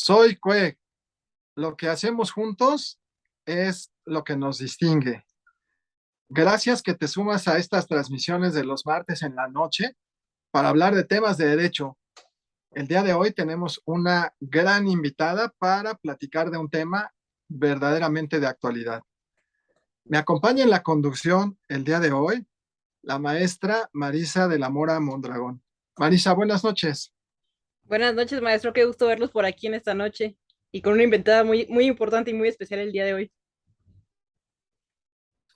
Soy Cue. Lo que hacemos juntos es lo que nos distingue. Gracias que te sumas a estas transmisiones de los martes en la noche para hablar de temas de derecho. El día de hoy tenemos una gran invitada para platicar de un tema verdaderamente de actualidad. Me acompaña en la conducción el día de hoy la maestra Marisa de la Mora Mondragón. Marisa, buenas noches. Buenas noches, maestro. Qué gusto verlos por aquí en esta noche y con una invitada muy importante y muy especial el día de hoy.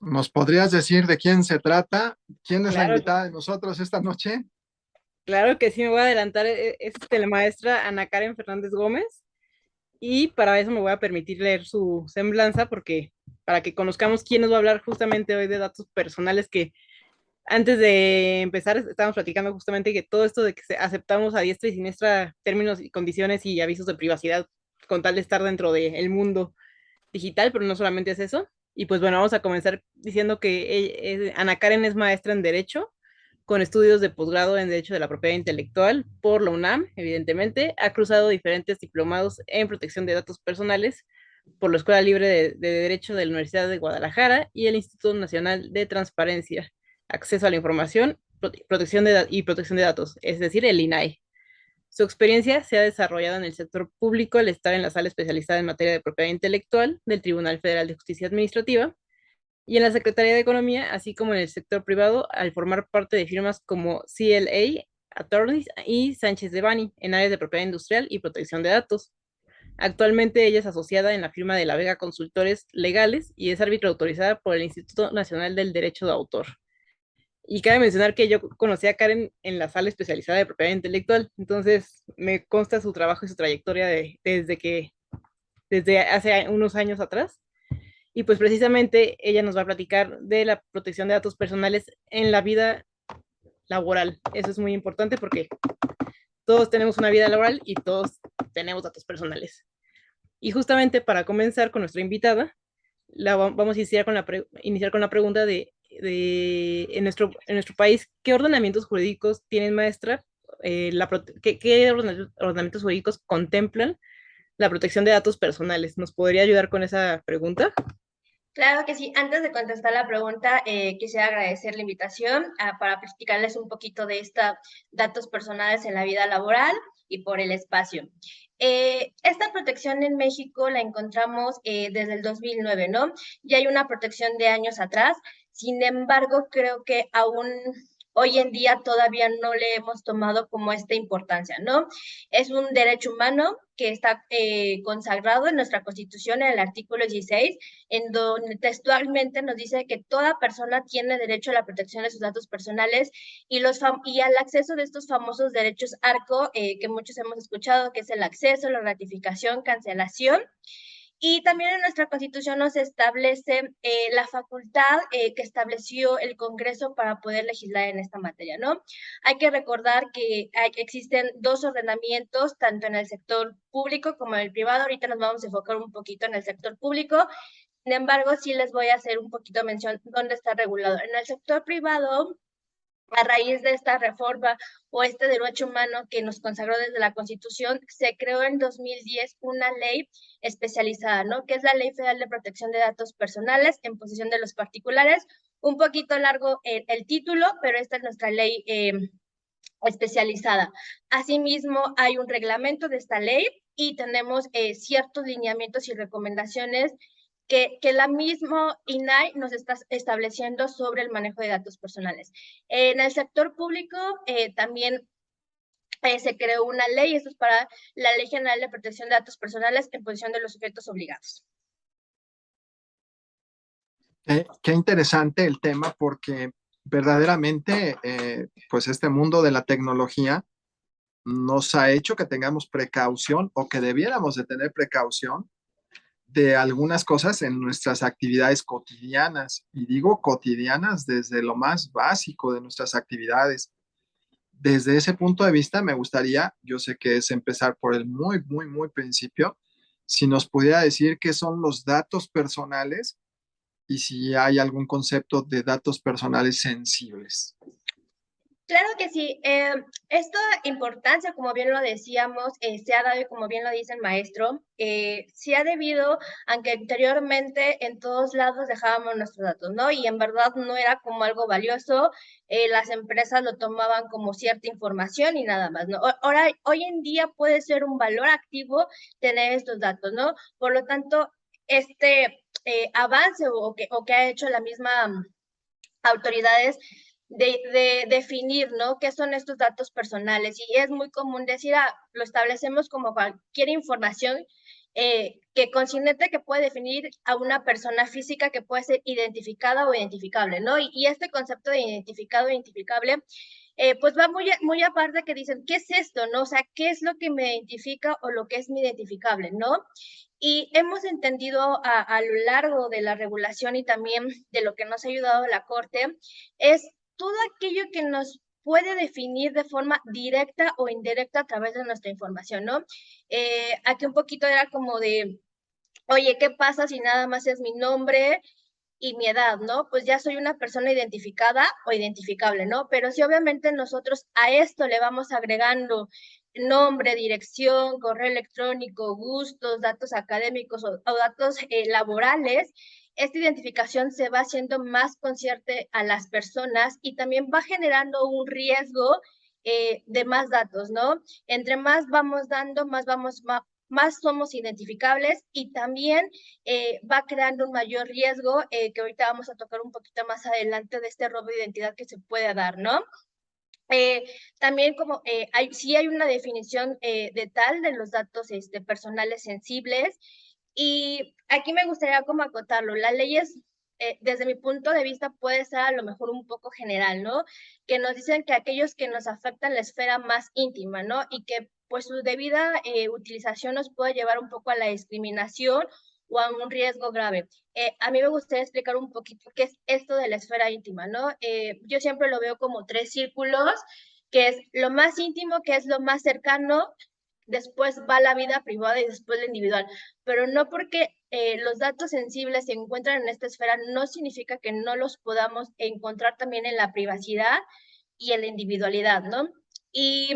¿Nos podrías decir de quién se trata? ¿Quién es la Claro, invitada de nosotros esta noche? claro que sí, me voy a adelantar. La maestra Ana Karen Fernández Gómez y para eso me voy a permitir leer su semblanza porque para que conozcamos quién nos va a hablar justamente hoy de datos personales que antes de empezar estábamos platicando justamente que todo esto de que aceptamos a diestra y siniestra términos y condiciones y avisos de privacidad con tal de estar dentro del mundo digital, pero no solamente es eso. Y pues bueno, vamos a comenzar diciendo que Ana Karen es maestra en Derecho, con estudios de posgrado en Derecho de la Propiedad Intelectual por la UNAM, evidentemente. Ha cruzado diferentes diplomados en protección de datos personales por la Escuela Libre de Derecho de la Universidad de Guadalajara y el Instituto Nacional de Transparencia, Acceso a la Información y Protección de Datos, es decir, el INAI. Su experiencia se ha desarrollado en el sector público al estar en la sala especializada en materia de propiedad intelectual del Tribunal Federal de Justicia Administrativa y en la Secretaría de Economía, así como en el sector privado al formar parte de firmas como CLA, Attorneys y Sánchez de Bani en áreas de propiedad industrial y protección de datos. Actualmente ella es asociada en la firma de La Vega Consultores Legales y es árbitro autorizada por el Instituto Nacional del Derecho de Autor. Y cabe mencionar que yo conocí a Karen en la sala especializada de propiedad intelectual, entonces me consta su trabajo y su trayectoria desde hace unos años atrás. Y pues precisamente ella nos va a platicar de la protección de datos personales en la vida laboral. Eso es muy importante porque todos tenemos una vida laboral y todos tenemos datos personales. Y justamente para comenzar con nuestra invitada, vamos a iniciar con la pregunta en nuestro país, ¿qué ordenamientos jurídicos tienen, maestra? ¿Qué ordenamientos jurídicos contemplan la protección de datos personales? ¿Nos podría ayudar con esa pregunta? Claro que sí. Antes de contestar la pregunta, quisiera agradecer la invitación para platicarles un poquito de estos datos personales en la vida laboral y por el espacio. Esta protección en México la encontramos desde el 2009, ¿no? Ya hay una protección de años atrás. Sin embargo, creo que aún hoy en día todavía no le hemos tomado como esta importancia, ¿no? Es un derecho humano que está consagrado en nuestra Constitución en el artículo 16, en donde textualmente nos dice que toda persona tiene derecho a la protección de sus datos personales y al acceso de estos famosos derechos ARCO, que muchos hemos escuchado, que es el acceso, la ratificación, cancelación. Y también en nuestra Constitución nos establece la facultad que estableció el Congreso para poder legislar en esta materia, ¿no? Hay que recordar que existen dos ordenamientos, tanto en el sector público como en el privado. Ahorita nos vamos a enfocar un poquito en el sector público. Sin embargo, sí les voy a hacer un poquito mención dónde está regulado. En el sector privado, a raíz de esta reforma o este derecho humano que nos consagró desde la Constitución, se creó en 2010 una ley especializada, ¿no? Que es la Ley Federal de Protección de Datos Personales en posesión de los particulares. Un poquito largo el título, pero esta es nuestra ley especializada. Asimismo, hay un reglamento de esta ley y tenemos ciertos lineamientos y recomendaciones que la misma INAI nos está estableciendo sobre el manejo de datos personales. En el sector público también se creó una ley, esto es para la Ley General de Protección de Datos Personales en posesión de los sujetos obligados. Qué interesante el tema porque verdaderamente, pues este mundo de la tecnología nos ha hecho que tengamos precaución o que debiéramos de tener precaución de algunas cosas en nuestras actividades cotidianas. Y digo cotidianas desde lo más básico de nuestras actividades. Desde ese punto de vista, me gustaría, yo sé que es empezar por el muy principio, si nos pudiera decir qué son los datos personales y si hay algún concepto de datos personales sensibles. Claro que sí. Esta importancia, como bien lo decíamos, se ha dado, y como bien lo dice el maestro, se ha debido a que anteriormente en todos lados dejábamos nuestros datos, ¿no? Y en verdad no era como algo valioso, las empresas lo tomaban como cierta información y nada más, ¿no? Ahora, hoy en día puede ser un valor activo tener estos datos, ¿no? Por lo tanto, este avance o que ha hecho la misma autoridades de definir, ¿no? ¿Qué son estos datos personales? Y es muy común decir, lo establecemos como cualquier información que consciente que puede definir a una persona física que puede ser identificada o identificable, ¿no? Y este concepto de identificado o identificable, pues va muy aparte que dicen, ¿qué es esto, no? O sea, ¿qué es lo que me identifica o lo que es mi identificable, no? Y hemos entendido a lo largo de la regulación y también de lo que nos ha ayudado la Corte, es todo aquello que nos puede definir de forma directa o indirecta a través de nuestra información, ¿no? Aquí un poquito era como de, oye, ¿qué pasa si nada más es mi nombre y mi edad, ¿no? Pues ya soy una persona identificada o identificable, ¿no? Pero si obviamente nosotros a esto le vamos agregando nombre, dirección, correo electrónico, gustos, datos académicos o datos laborales, esta identificación se va haciendo más consciente a las personas y también va generando un riesgo de más datos, ¿no? Entre más vamos dando, más somos identificables y también va creando un mayor riesgo que ahorita vamos a tocar un poquito más adelante de este robo de identidad que se puede dar, ¿no? También como sí hay una definición de tal de los datos personales sensibles y aquí me gustaría como acotarlo. La ley es, desde mi punto de vista, puede ser a lo mejor un poco general, ¿no? Que nos dicen que aquellos que nos afectan la esfera más íntima, ¿no? Y que pues su debida utilización nos puede llevar un poco a la discriminación o a un riesgo grave. A mí me gustaría explicar un poquito qué es esto de la esfera íntima, ¿no? Yo siempre lo veo como 3 círculos, que es lo más íntimo, que es lo más cercano, después va la vida privada y después la individual. Pero no porque los datos sensibles se encuentran en esta esfera, no significa que no los podamos encontrar también en la privacidad y en la individualidad, ¿no? Y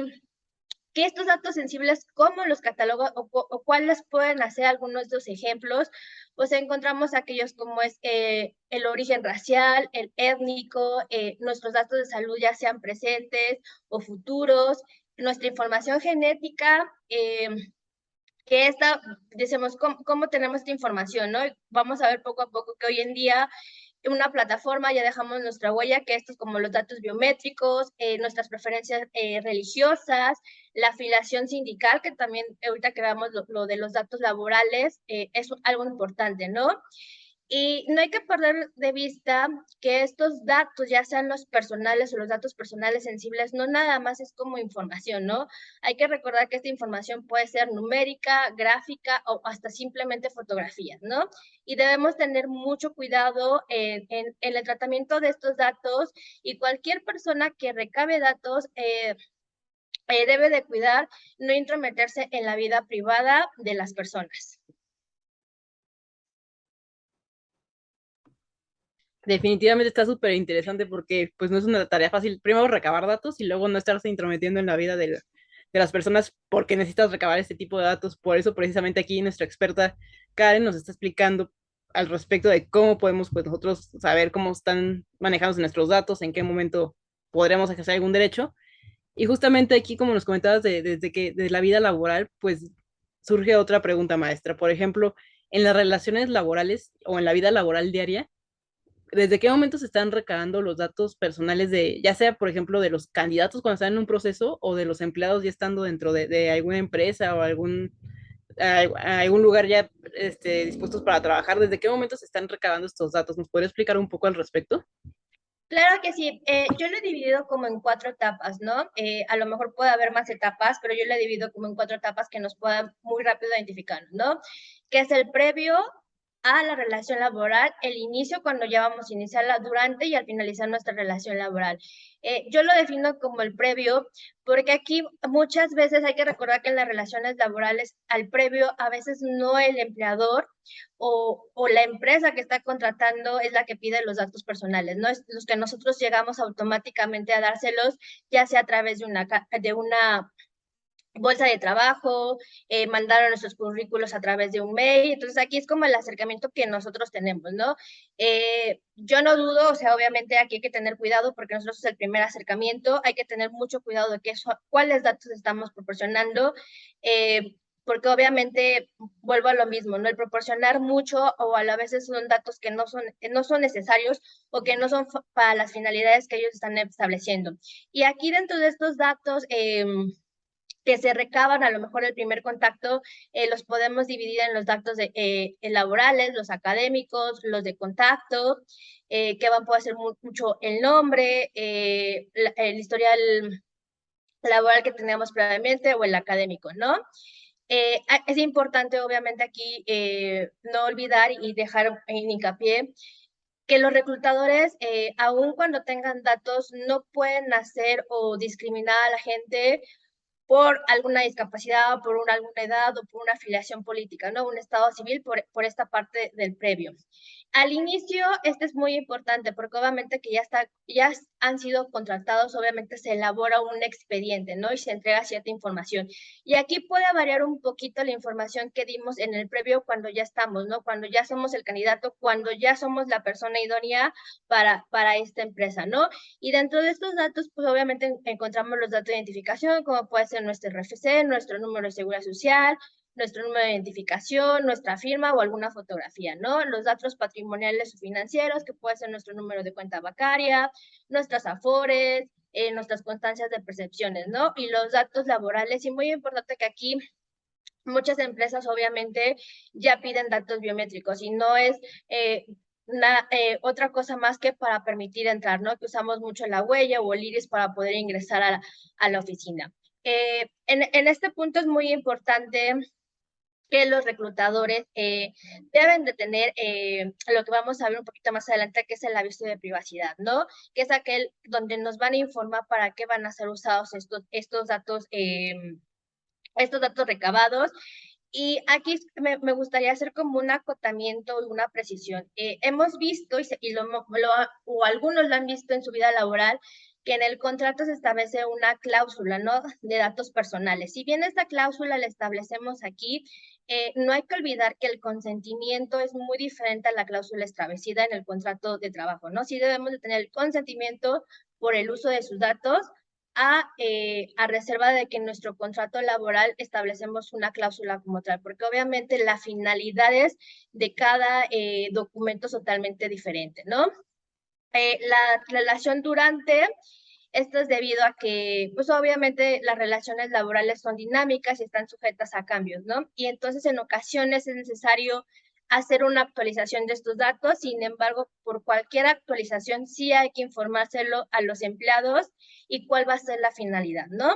que estos datos sensibles, ¿cómo los cataloga o cuáles pueden hacer algunos de los ejemplos? Pues encontramos aquellos como es el origen racial, el étnico, nuestros datos de salud ya sean presentes o futuros, nuestra información genética, que esta, decimos, ¿cómo tenemos esta información, no? Vamos a ver poco a poco que hoy en día una plataforma ya dejamos nuestra huella, que esto es como los datos biométricos, nuestras preferencias religiosas, la afiliación sindical, que también ahorita que veamos lo de los datos laborales, es algo importante, ¿no? Y no hay que perder de vista que estos datos, ya sean los personales o los datos personales sensibles, no nada más es como información, ¿no? Hay que recordar que esta información puede ser numérica, gráfica o hasta simplemente fotografías, ¿no? Y debemos tener mucho cuidado en el tratamiento de estos datos y cualquier persona que recabe datos debe de cuidar no intrometerse en la vida privada de las personas. Definitivamente está súper interesante porque pues no es una tarea fácil, primero recabar datos y luego no estarse intrometiendo en la vida de las personas porque necesitas recabar este tipo de datos. Por eso precisamente aquí nuestra experta Karen nos está explicando al respecto de cómo podemos pues nosotros saber cómo están manejándose nuestros datos, en qué momento podremos ejercer algún derecho. Y justamente aquí, como nos comentabas, desde que de la vida laboral, pues surge otra pregunta maestra. Por ejemplo, en las relaciones laborales o en la vida laboral diaria, ¿desde qué momento se están recabando los datos personales de, ya sea, por ejemplo, de los candidatos cuando están en un proceso o de los empleados ya estando dentro de alguna empresa o algún lugar ya dispuestos para trabajar? ¿Desde qué momento se están recabando estos datos? ¿Nos podría explicar un poco al respecto? Claro que sí, yo lo he dividido como en 4 etapas, ¿no? A lo mejor puede haber más etapas, pero yo lo he dividido como en 4 etapas que nos puedan muy rápido identificar, ¿no? Que es el previo, a la relación laboral, el inicio cuando ya vamos a iniciarla, durante y al finalizar nuestra relación laboral. Yo lo defino como el previo, porque aquí muchas veces hay que recordar que en las relaciones laborales, al previo, a veces no el empleador o la empresa que está contratando es la que pide los datos personales, ¿no? Es los que nosotros llegamos automáticamente a dárselos, ya sea a través de una bolsa de trabajo, mandaron nuestros currículos a través de un mail. Entonces aquí es como el acercamiento que nosotros tenemos, ¿no? Yo no dudo, o sea, obviamente aquí hay que tener cuidado porque nosotros es el primer acercamiento, hay que tener mucho cuidado de cuáles datos estamos proporcionando, porque obviamente vuelvo a lo mismo, ¿no? El proporcionar mucho o a la vez son datos que no son necesarios o que no son para las finalidades que ellos están estableciendo. Y aquí dentro de estos datos, que se recaban, a lo mejor el primer contacto, los podemos dividir en los datos laborales, los académicos, los de contacto, puede ser mucho el nombre, el historial laboral que teníamos previamente o el académico, ¿no? Es importante, obviamente, aquí no olvidar y dejar en hincapié que los reclutadores, aun cuando tengan datos, no pueden hacer o discriminar a la gente por alguna discapacidad, o por alguna edad o por una afiliación política, ¿no? Un estado civil por esta parte del previo. Al inicio, este es muy importante porque obviamente que ya han sido contratados, obviamente se elabora un expediente, ¿no? Y se entrega cierta información. Y aquí puede variar un poquito la información que dimos en el previo cuando ya estamos, ¿no? Cuando ya somos el candidato, cuando ya somos la persona idónea para esta empresa, ¿no? Y dentro de estos datos, pues obviamente encontramos los datos de identificación, como puede ser nuestro RFC, nuestro número de seguridad social, nuestro número de identificación, nuestra firma o alguna fotografía, ¿no? Los datos patrimoniales o financieros, que puede ser nuestro número de cuenta bancaria, nuestras afores, nuestras constancias de percepciones, ¿no? Y los datos laborales, y muy importante que aquí muchas empresas obviamente ya piden datos biométricos y no es otra cosa más que para permitir entrar, ¿no? Que usamos mucho la huella o el iris para poder ingresar a la oficina. En este punto es muy importante que los reclutadores deben de tener lo que vamos a ver un poquito más adelante, que es el aviso de privacidad, ¿no? Que es aquel donde nos van a informar para qué van a ser usados estos datos recabados. Y aquí me gustaría hacer como un acotamiento y una precisión. Hemos visto, o algunos lo han visto en su vida laboral, que en el contrato se establece una cláusula, ¿no? De datos personales. Si bien esta cláusula la establecemos aquí, no hay que olvidar que el consentimiento es muy diferente a la cláusula establecida en el contrato de trabajo, ¿no? Sí debemos de tener el consentimiento por el uso de sus datos, a reserva de que en nuestro contrato laboral establecemos una cláusula como tal, porque obviamente las finalidades de cada documento es totalmente diferente, ¿no? La relación durante, esto es debido a que, pues obviamente las relaciones laborales son dinámicas y están sujetas a cambios, ¿no? Y entonces en ocasiones es necesario hacer una actualización de estos datos. Sin embargo, por cualquier actualización sí hay que informárselo a los empleados y cuál va a ser la finalidad, ¿no?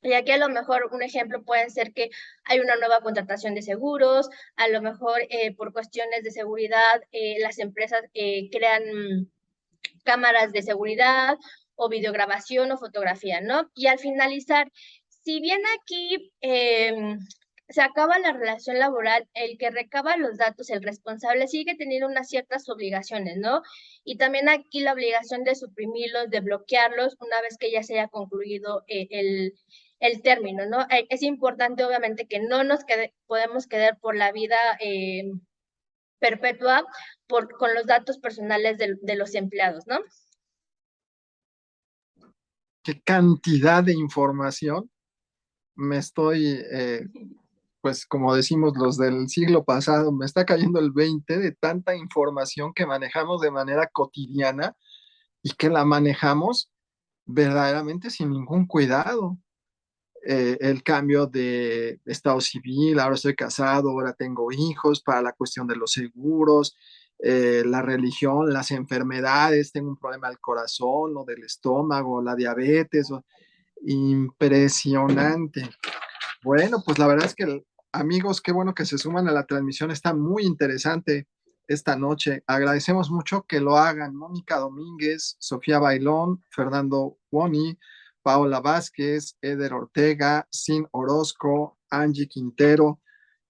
Y aquí a lo mejor un ejemplo puede ser que hay una nueva contratación de seguros, a lo mejor por cuestiones de seguridad las empresas crean cámaras de seguridad o videograbación o fotografía, ¿no? Y al finalizar, si bien aquí se acaba la relación laboral, el que recaba los datos, el responsable, sigue teniendo unas ciertas obligaciones, ¿no? Y también aquí la obligación de suprimirlos, de bloquearlos una vez que ya se haya concluido el término, ¿no? Es importante, obviamente, que no nos podemos quedar por la vida perpetua con los datos personales de los empleados, ¿no? Qué cantidad de información. Me estoy, pues como decimos los del siglo pasado, me está cayendo el 20 de tanta información que manejamos de manera cotidiana y que la manejamos verdaderamente sin ningún cuidado. El cambio de estado civil, ahora estoy casado, ahora tengo hijos, para la cuestión de los seguros, la religión, las enfermedades, tengo un problema del corazón o del estómago, la diabetes, impresionante. Bueno, pues la verdad es que Amigos, qué bueno que se suman a la transmisión. Está muy interesante esta noche. Agradecemos mucho que lo hagan Mónica Domínguez, Sofía Bailón, Fernando Woni, Paola Vázquez, Eder Ortega, Sin Orozco, Angie Quintero.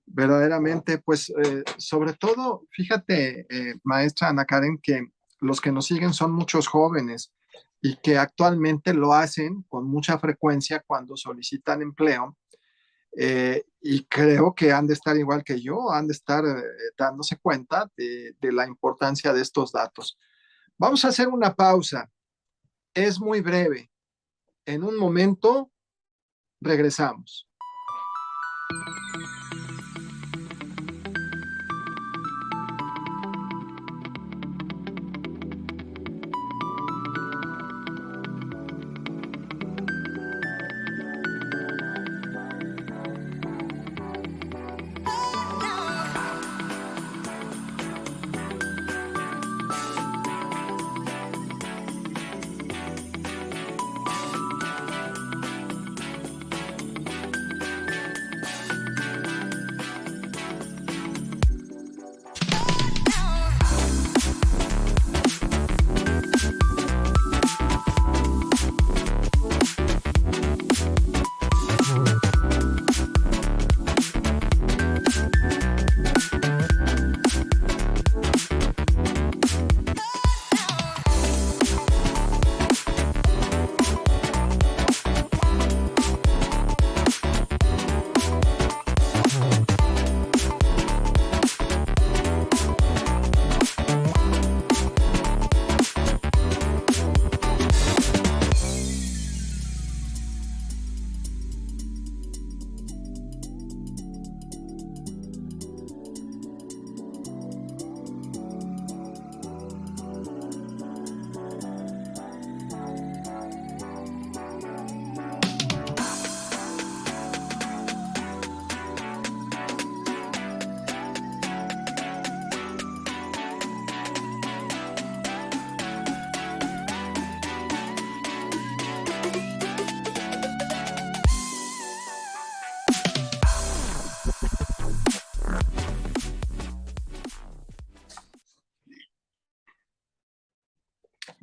Verdaderamente, pues sobre todo, fíjate, maestra Ana Karen, que los que nos siguen son muchos jóvenes y que actualmente lo hacen con mucha frecuencia cuando solicitan empleo, y creo que han de estar igual que yo, han de estar dándose cuenta de la importancia de estos datos. Vamos a hacer una pausa, es muy breve. En un momento regresamos.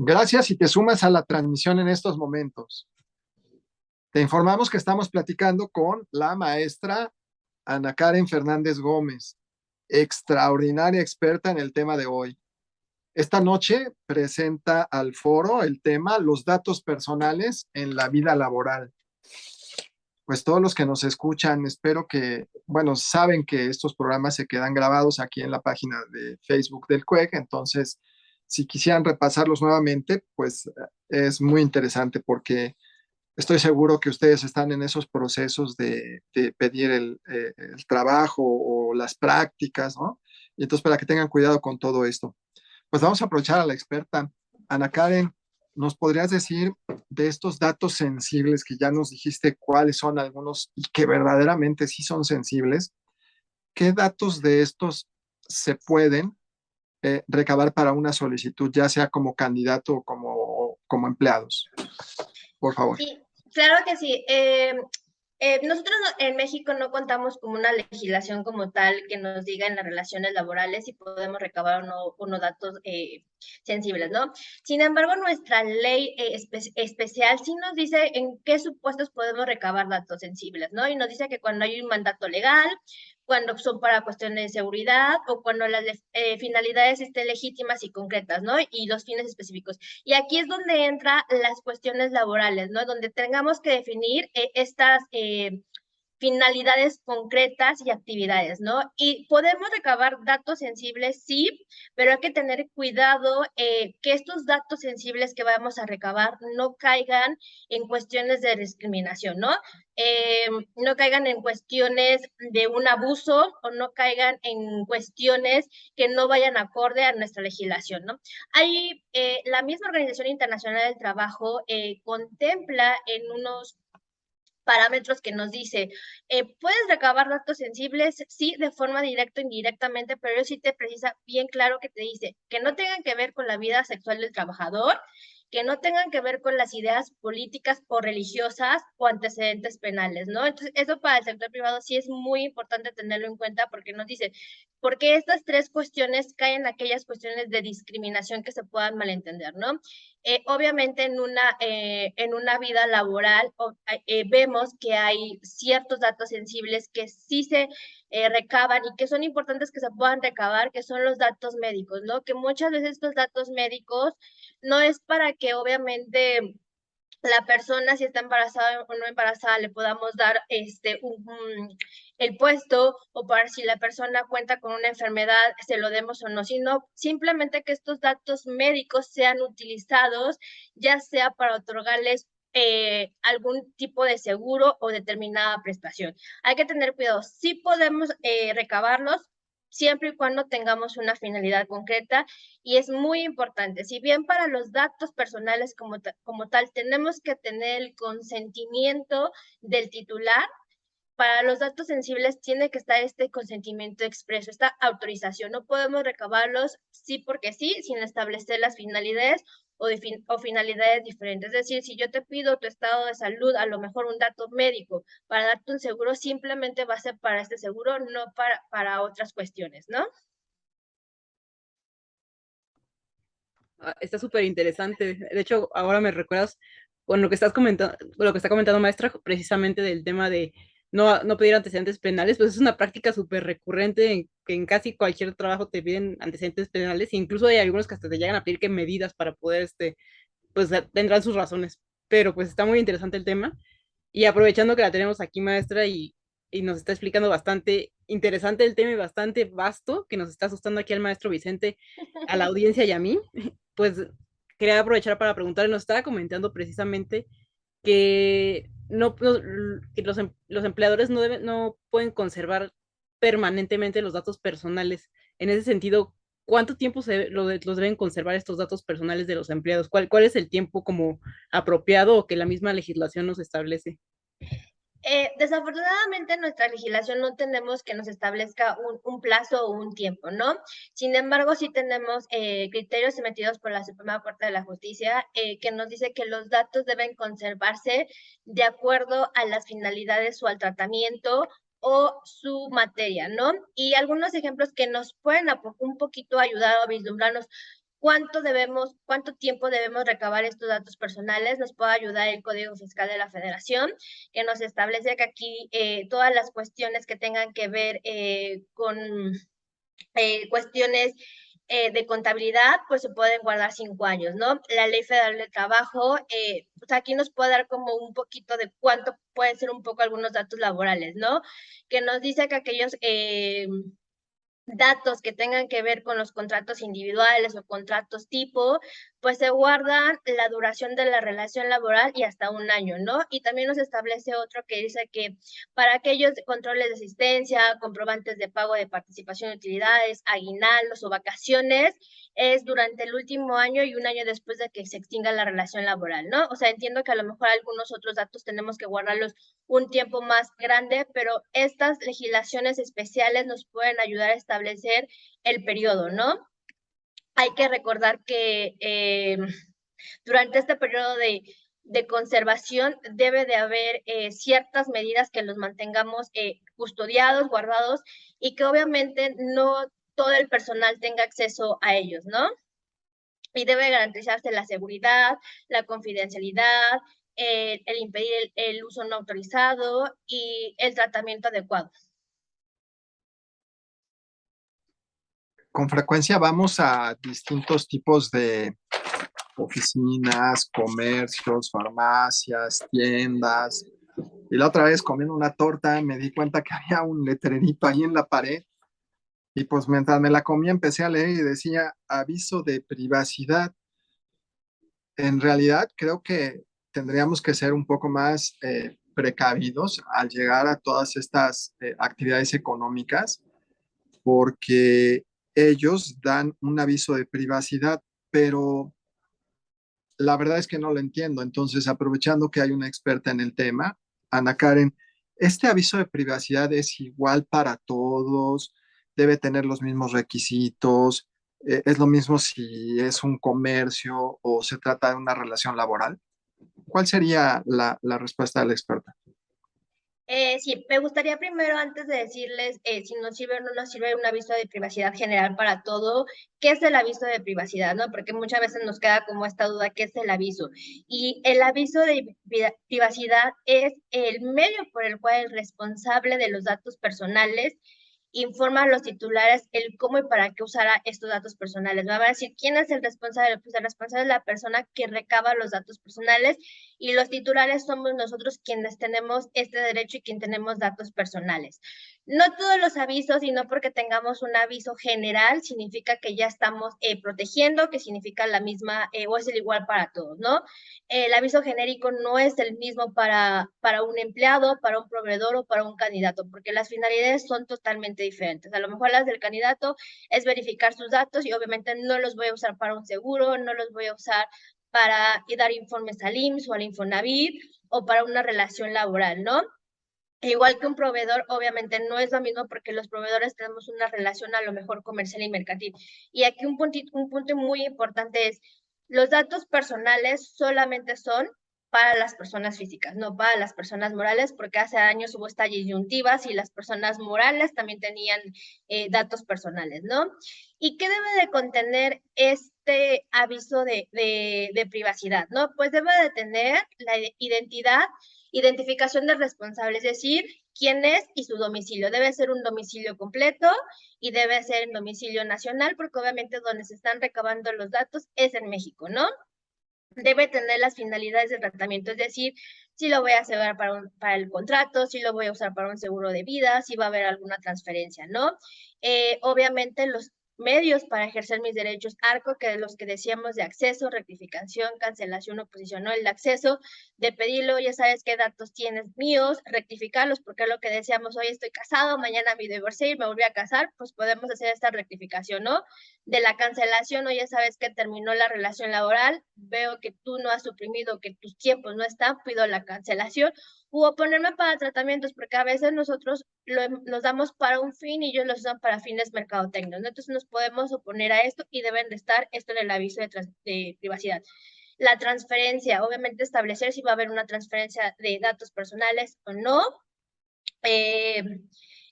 Gracias y te sumas a la transmisión en estos momentos. Te informamos que estamos platicando con la maestra Ana Karen Fernández Gómez, extraordinaria experta en el tema de hoy. Esta noche presenta al foro el tema Los datos personales en la vida laboral. Pues todos los que nos escuchan, espero que, bueno, saben que estos programas se quedan grabados aquí en la página de Facebook del CUEC, entonces, si quisieran repasarlos nuevamente, pues es muy interesante porque estoy seguro que ustedes están en esos procesos de pedir el trabajo o las prácticas, ¿no? Y entonces, para que tengan cuidado con todo esto. Pues vamos a aprovechar a la experta. Ana Karen, ¿nos podrías decir de estos datos sensibles que ya nos dijiste cuáles son algunos y que verdaderamente sí son sensibles? ¿Qué datos de estos se pueden recabar para una solicitud, ya sea como candidato o como empleados? Por favor. Sí, claro que sí. Nosotros en México no contamos con una legislación como tal que nos diga en las relaciones laborales si podemos recabar o no datos sensibles, ¿no? Sin embargo, nuestra ley especial sí nos dice en qué supuestos podemos recabar datos sensibles, ¿no? Y nos dice que cuando hay un mandato legal, cuando son para cuestiones de seguridad o cuando las finalidades estén legítimas y concretas, ¿no? Y los fines específicos. Y aquí es donde entran las cuestiones laborales, ¿no? Donde tengamos que definir estas finalidades concretas y actividades, ¿no? Y podemos recabar datos sensibles, sí, pero hay que tener cuidado que estos datos sensibles que vamos a recabar no caigan en cuestiones de discriminación, ¿no? No caigan en cuestiones de un abuso o no caigan en cuestiones que no vayan acorde a nuestra legislación, ¿no? Hay, la misma Organización Internacional del Trabajo contempla en unos parámetros que nos dice, puedes recabar datos sensibles, sí, de forma directa o indirectamente, pero sí te precisa bien claro que te dice que no tengan que ver con la vida sexual del trabajador, que no tengan que ver con las ideas políticas o religiosas o antecedentes penales, ¿no? Entonces, eso para el sector privado sí es muy importante tenerlo en cuenta porque nos dice, porque estas tres cuestiones caen en aquellas cuestiones de discriminación que se puedan malentender, ¿no? Obviamente en una vida laboral vemos que hay ciertos datos sensibles que sí se recaban y que son importantes que se puedan recabar, que son los datos médicos, ¿no? Que muchas veces estos datos médicos no es para que obviamente la persona, si está embarazada o no embarazada, le podamos dar el puesto, o para si la persona cuenta con una enfermedad, se lo demos o no, sino simplemente que estos datos médicos sean utilizados, ya sea para otorgarles algún tipo de seguro o determinada prestación. Hay que tener cuidado, sí podemos recabarlos, siempre y cuando tengamos una finalidad concreta, y es muy importante, si bien para los datos personales como tal tenemos que tener el consentimiento del titular, para los datos sensibles tiene que estar este consentimiento expreso, esta autorización. No podemos recabarlos sí porque sí, sin establecer las finalidades o finalidades diferentes. Es decir, si yo te pido tu estado de salud, a lo mejor un dato médico, para darte un seguro, simplemente va a ser para este seguro, no para otras cuestiones, ¿no? Está súper interesante. De hecho, ahora me recuerdas con lo que estás comentando, lo que está comentando maestra, precisamente del tema de no pedir antecedentes penales, pues es una práctica súper recurrente que en casi cualquier trabajo te piden antecedentes penales, e incluso hay algunos que hasta te llegan a pedir que medidas para poder, pues tendrán sus razones. Pero pues está muy interesante el tema. Y aprovechando que la tenemos aquí, maestra, y nos está explicando bastante interesante el tema y bastante vasto, que nos está asustando aquí al maestro Vicente, a la audiencia y a mí, pues quería aprovechar para preguntarle, nos estaba comentando precisamente que que los empleadores no pueden conservar permanentemente los datos personales. En ese sentido, ¿cuánto tiempo los deben conservar estos datos personales de los empleados? ¿Cuál es el tiempo como apropiado o que la misma legislación nos establece? Desafortunadamente en nuestra legislación no tenemos que nos establezca un plazo o un tiempo, ¿no? Sin embargo, sí tenemos criterios emitidos por la Suprema Corte de la Justicia que nos dice que los datos deben conservarse de acuerdo a las finalidades o al tratamiento o su materia, ¿no? Y algunos ejemplos que nos pueden un poquito ayudar a vislumbrarnos cuánto tiempo debemos recabar estos datos personales, nos puede ayudar el Código Fiscal de la Federación, que nos establece que aquí todas las cuestiones que tengan que ver con cuestiones de contabilidad, pues se pueden guardar 5 años, ¿no? La Ley Federal del Trabajo, pues aquí nos puede dar como un poquito de cuánto pueden ser un poco algunos datos laborales, ¿no? Que nos dice que aquellos datos que tengan que ver con los contratos individuales o contratos tipo, pues se guardan la duración de la relación laboral y hasta un año, ¿no? Y también nos establece otro que dice que para aquellos controles de asistencia, comprobantes de pago de participación de utilidades, aguinaldos o vacaciones, es durante el último año y un año después de que se extinga la relación laboral, ¿no? O sea, entiendo que a lo mejor algunos otros datos tenemos que guardarlos un tiempo más grande, pero estas legislaciones especiales nos pueden ayudar a establecer el periodo, ¿no? Hay que recordar que durante este periodo de conservación debe de haber ciertas medidas que los mantengamos custodiados, guardados, y que obviamente no todo el personal tenga acceso a ellos, ¿no? Y debe garantizarse la seguridad, la confidencialidad, el impedir el uso no autorizado y el tratamiento adecuado. Con frecuencia vamos a distintos tipos de oficinas, comercios, farmacias, tiendas. Y la otra vez comiendo una torta me di cuenta que había un letrerito ahí en la pared. Y pues mientras me la comía empecé a leer y decía aviso de privacidad. En realidad creo que tendríamos que ser un poco más precavidos al llegar a todas estas actividades económicas porque ellos dan un aviso de privacidad, pero la verdad es que no lo entiendo. Entonces, aprovechando que hay una experta en el tema, Ana Karen, ¿este aviso de privacidad es igual para todos? ¿Debe tener los mismos requisitos? ¿Es lo mismo si es un comercio o se trata de una relación laboral? ¿Cuál sería la respuesta de la experta? Sí, me gustaría primero, antes de decirles si nos sirve o no nos sirve un aviso de privacidad general para todo, ¿qué es el aviso de privacidad, no? Porque muchas veces nos queda como esta duda, ¿qué es el aviso? Y el aviso de privacidad es el medio por el cual el responsable de los datos personales informa a los titulares el cómo y para qué usará estos datos personales. Me va a decir, ¿quién es el responsable? Pues el responsable es la persona que recaba los datos personales y los titulares somos nosotros quienes tenemos este derecho y quien tenemos datos personales. No todos los avisos, y no porque tengamos un aviso general, significa que ya estamos protegiendo, que significa la misma o es el igual para todos, ¿no? El aviso genérico no es el mismo para un empleado, para un proveedor o para un candidato, porque las finalidades son totalmente diferentes. A lo mejor las del candidato es verificar sus datos y obviamente no los voy a usar para un seguro, no los voy a usar para dar informes al IMSS o al Infonavit o para una relación laboral, ¿no? Igual que un proveedor, obviamente no es lo mismo porque los proveedores tenemos una relación a lo mejor comercial y mercantil. Y aquí un punto muy importante es, los datos personales solamente son para las personas físicas, no para las personas morales, porque hace años hubo estas disyuntivas y las personas morales también tenían datos personales, ¿no? ¿Y qué debe de contener este aviso de privacidad, no? Pues debe de tener la identificación del responsable, es decir, quién es y su domicilio. Debe ser un domicilio completo y debe ser en domicilio nacional, porque obviamente donde se están recabando los datos es en México, ¿no? Debe tener las finalidades de tratamiento, es decir, si lo voy a hacer para el contrato, si lo voy a usar para un seguro de vida, si va a haber alguna transferencia, ¿no? Obviamente los medios para ejercer mis derechos, arco que de los que decíamos de acceso, rectificación, cancelación, oposición, ¿no? El acceso de pedirlo, ya sabes qué datos tienes míos, rectificarlos, porque es lo que decíamos, hoy estoy casado, mañana me divorcié y me volví a casar, pues podemos hacer esta rectificación, ¿no? De la cancelación, o ya sabes que terminó la relación laboral, veo que tú no has suprimido, que tus tiempos no están, pido la cancelación, u oponerme para tratamientos, porque a veces nosotros los damos para un fin y ellos los usan para fines mercadotécnicos, ¿no? Entonces nos podemos oponer a esto y deben de estar esto en el aviso de privacidad. La transferencia, obviamente establecer si va a haber una transferencia de datos personales o no. Eh,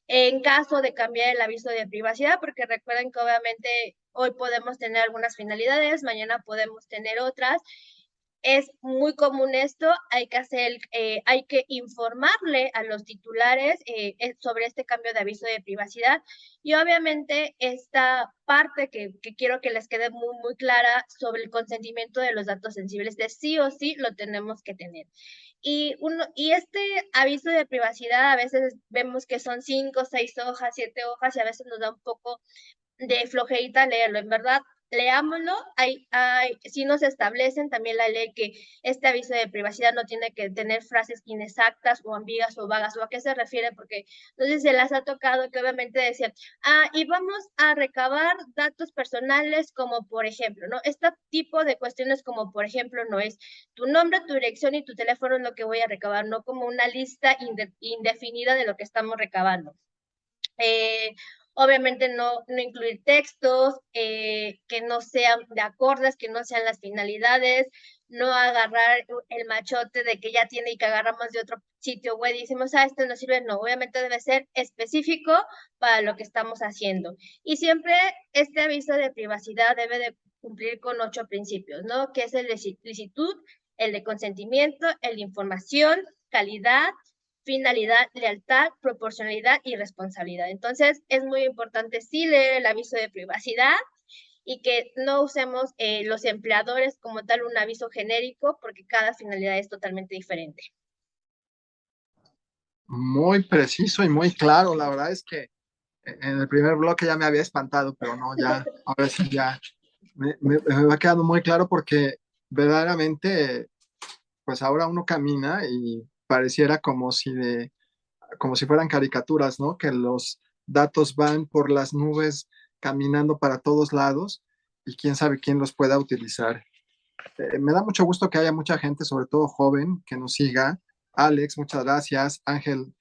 en caso de cambiar el aviso de privacidad, porque recuerden que obviamente hoy podemos tener algunas finalidades, mañana podemos tener otras. Es muy común esto, hay que informarle a los titulares sobre este cambio de aviso de privacidad y obviamente esta parte que quiero que les quede muy, muy clara sobre el consentimiento de los datos sensibles, de sí o sí lo tenemos que tener. Y este aviso de privacidad a veces vemos que son 5, 6 hojas, 7 hojas y a veces nos da un poco de flojerita leerlo. En verdad, leámoslo. Sí nos establecen también la ley que este aviso de privacidad no tiene que tener frases inexactas o ambiguas o vagas. ¿O a qué se refiere? Porque entonces se las ha tocado que obviamente decían, y vamos a recabar datos personales como por ejemplo, ¿no? Este tipo de cuestiones como por ejemplo no es tu nombre, tu dirección y tu teléfono es lo que voy a recabar, no como una lista indefinida de lo que estamos recabando. Eh, Obviamente no incluir textos que no sean de acordes, que no sean las finalidades, no agarrar el machote de que ya tiene y que agarramos de otro sitio web y decimos, este no sirve, no, obviamente debe ser específico para lo que estamos haciendo. Y siempre este aviso de privacidad debe de cumplir con 8 principios, ¿no? Que es el de licitud, el de consentimiento, el de información, calidad, finalidad, lealtad, proporcionalidad y responsabilidad. Entonces, es muy importante sí leer el aviso de privacidad y que no usemos los empleadores como tal un aviso genérico porque cada finalidad es totalmente diferente. Muy preciso y muy claro. La verdad es que en el primer bloque ya me había espantado, pero no, ya, ahora sí ya me va quedando muy claro porque verdaderamente, pues ahora uno camina y pareciera como si fueran caricaturas, ¿no? Que los datos van por las nubes caminando para todos lados y quién sabe quién los pueda utilizar. Me da mucho gusto que haya mucha gente, sobre todo joven, que nos siga. Alex, muchas gracias. Ángel,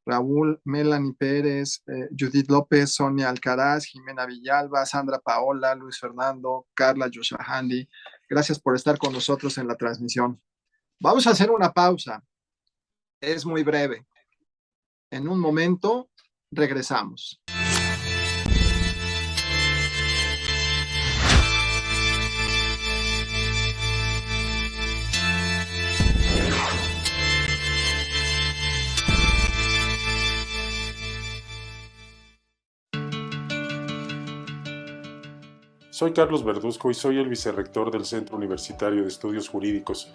Raúl, Melanie Pérez, Judith López, Sonia Alcaraz, Jimena Villalba, Sandra Paola, Luis Fernando, Carla Yoshahandi. Gracias por estar con nosotros en la transmisión. Vamos a hacer una pausa. Es muy breve. En un momento regresamos. Soy Carlos Verduzco y soy el vicerrector del Centro Universitario de Estudios Jurídicos.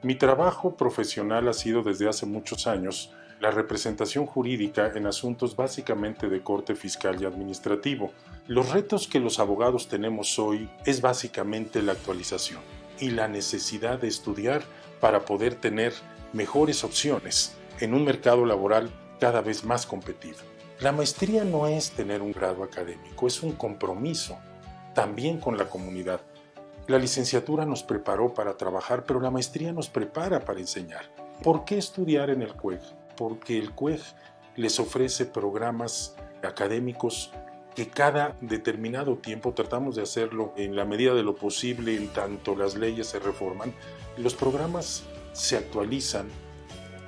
Mi trabajo profesional ha sido desde hace muchos años la representación jurídica en asuntos básicamente de corte fiscal y administrativo. Los retos que los abogados tenemos hoy es básicamente la actualización y la necesidad de estudiar para poder tener mejores opciones en un mercado laboral cada vez más competido. La maestría no es tener un grado académico, es un compromiso también con la comunidad. La licenciatura nos preparó para trabajar, pero la maestría nos prepara para enseñar. ¿Por qué estudiar en el CUEG? Porque el CUEG les ofrece programas académicos que cada determinado tiempo tratamos de hacerlo en la medida de lo posible, en tanto las leyes se reforman, los programas se actualizan,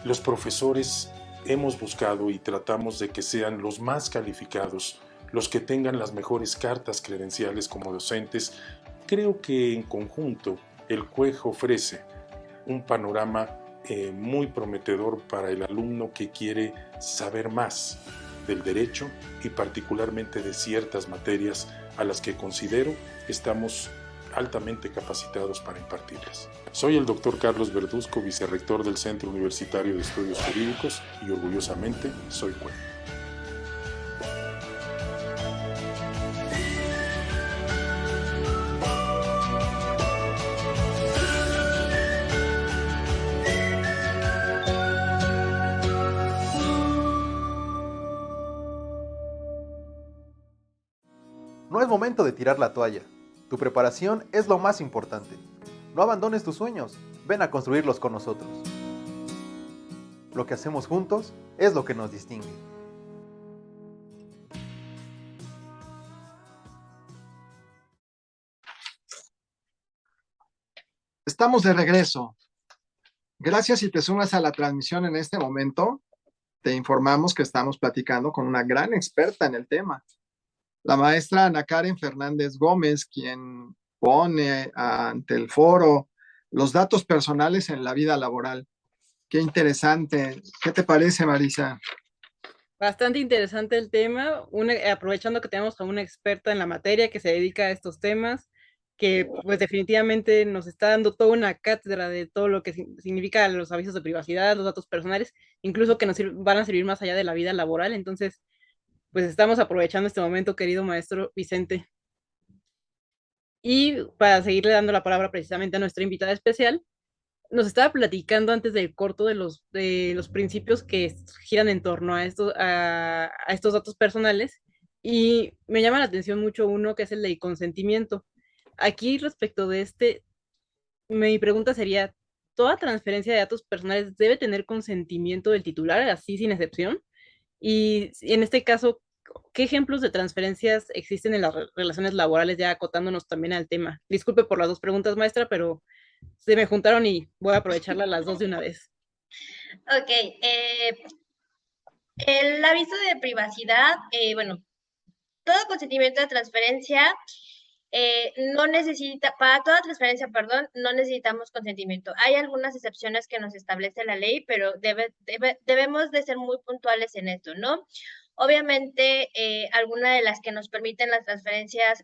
los profesores hemos buscado y tratamos de que sean los más calificados, los que tengan las mejores cartas credenciales como docentes. Creo que en conjunto el CUEG ofrece un panorama muy prometedor para el alumno que quiere saber más del derecho y particularmente de ciertas materias a las que considero estamos altamente capacitados para impartirlas. Soy el doctor Carlos Verduzco, vicerrector del Centro Universitario de Estudios Jurídicos y orgullosamente soy CUEG. No es momento de tirar la toalla. Tu preparación es lo más importante. No abandones tus sueños, ven a construirlos con nosotros. Lo que hacemos juntos es lo que nos distingue. Estamos de regreso. Gracias si te sumas a la transmisión en este momento. Te informamos que estamos platicando con una gran experta en el tema, la maestra Ana Karen Fernández Gómez, quien pone ante el foro los datos personales en la vida laboral. Qué interesante. ¿Qué te parece, Marisa? Bastante interesante el tema, aprovechando que tenemos a una experta en la materia que se dedica a estos temas, que pues definitivamente nos está dando toda una cátedra de todo lo que significa los avisos de privacidad, los datos personales, incluso que nos van a servir más allá de la vida laboral. Entonces, pues estamos aprovechando este momento, querido maestro Vicente. Y para seguirle dando la palabra precisamente a nuestra invitada especial, nos estaba platicando antes del corto de los principios que giran en torno a estos datos personales, y me llama la atención mucho uno que es el del consentimiento. Aquí respecto de mi pregunta sería, ¿toda transferencia de datos personales debe tener consentimiento del titular, así sin excepción? Y en este caso, ¿qué ejemplos de transferencias existen en las relaciones laborales, ya acotándonos también al tema? Disculpe por las dos preguntas, maestra, pero se me juntaron y voy a aprovecharlas las dos de una vez. Ok, el aviso de privacidad, bueno, todo consentimiento de transferencia no necesita, para toda transferencia, perdón, no necesitamos consentimiento. Hay algunas excepciones que nos establece la ley, pero debemos de ser muy puntuales en esto, ¿no? Obviamente, alguna de las que nos permiten las transferencias,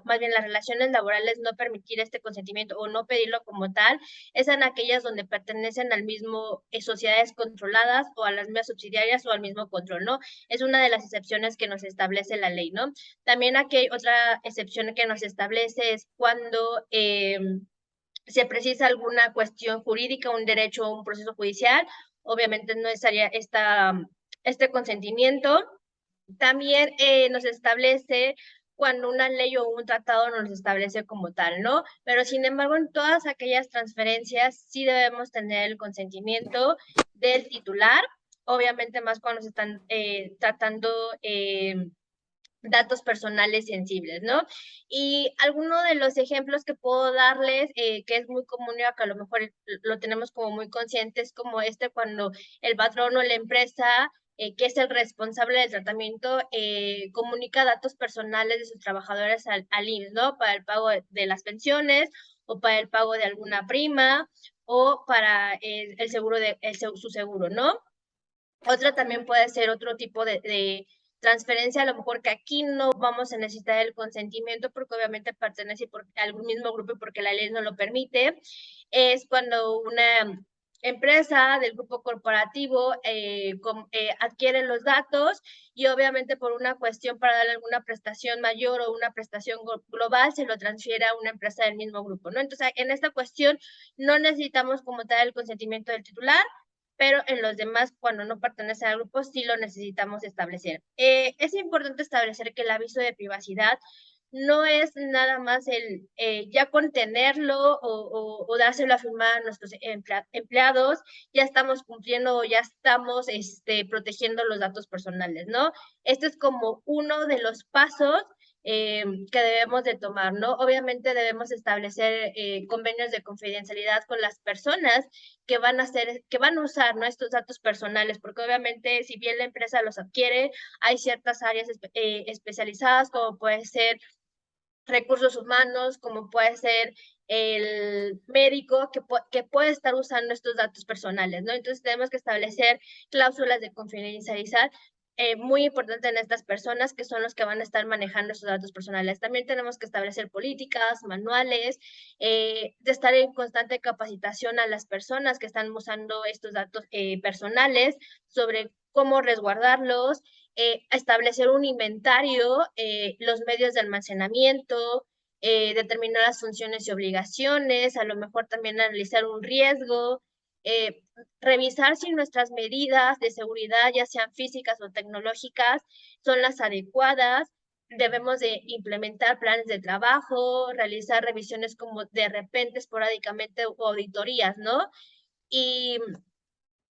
más bien las relaciones laborales, no permitir este consentimiento o no pedirlo como tal, es en aquellas donde pertenecen al mismo sociedades controladas o a las mismas subsidiarias o al mismo control, ¿no? Es una de las excepciones que nos establece la ley, ¿no? También aquí otra excepción que nos establece es cuando se precisa alguna cuestión jurídica, un derecho o un proceso judicial, obviamente no es necesaria este consentimiento. También nos establece cuando una ley o un tratado nos establece como tal, ¿no? Pero sin embargo, en todas aquellas transferencias sí debemos tener el consentimiento del titular. obviamente más cuando se están tratando datos personales sensibles, ¿no? Y alguno de los ejemplos que puedo darles, que es muy común y que a lo mejor lo tenemos como muy conscientes, como cuando el patrón o la empresa, que es el responsable del tratamiento, comunica datos personales de sus trabajadores al IMSS, ¿no? Para el pago de las pensiones o para el pago de alguna prima o para el seguro su seguro, ¿no? Otra también puede ser otro tipo de transferencia, a lo mejor que aquí no vamos a necesitar el consentimiento porque obviamente pertenece al mismo grupo y porque la ley no lo permite, es cuando una empresa del grupo corporativo adquiere los datos y obviamente por una cuestión para darle alguna prestación mayor o una prestación global se lo transfiere a una empresa del mismo grupo, ¿no? Entonces, en esta cuestión no necesitamos como tal el consentimiento del titular, pero en los demás, cuando no pertenecen al grupo, sí lo necesitamos establecer. Es importante establecer que el aviso de privacidad no es nada más el ya contenerlo o dárselo a firmar a nuestros empleados, ya estamos cumpliendo o ya estamos protegiendo los datos personales, ¿no? Este es como uno de los pasos que debemos de tomar, ¿no? Obviamente debemos establecer convenios de confidencialidad con las personas que van a usar, ¿no? Estos datos personales, porque obviamente si bien la empresa los adquiere, hay ciertas áreas especializadas como puede ser recursos humanos, como puede ser el médico que puede estar usando estos datos personales, ¿no? Entonces tenemos que establecer cláusulas de confidencialidad muy importante en estas personas que son los que van a estar manejando estos datos personales. También tenemos que establecer políticas, manuales, de estar en constante capacitación a las personas que están usando estos datos personales sobre cómo resguardarlos, establecer un inventario, los medios de almacenamiento, determinar las funciones y obligaciones, a lo mejor también analizar un riesgo, revisar si nuestras medidas de seguridad, ya sean físicas o tecnológicas, son las adecuadas. Debemos de implementar planes de trabajo, realizar revisiones como de repente, esporádicamente, o auditorías, ¿no? Y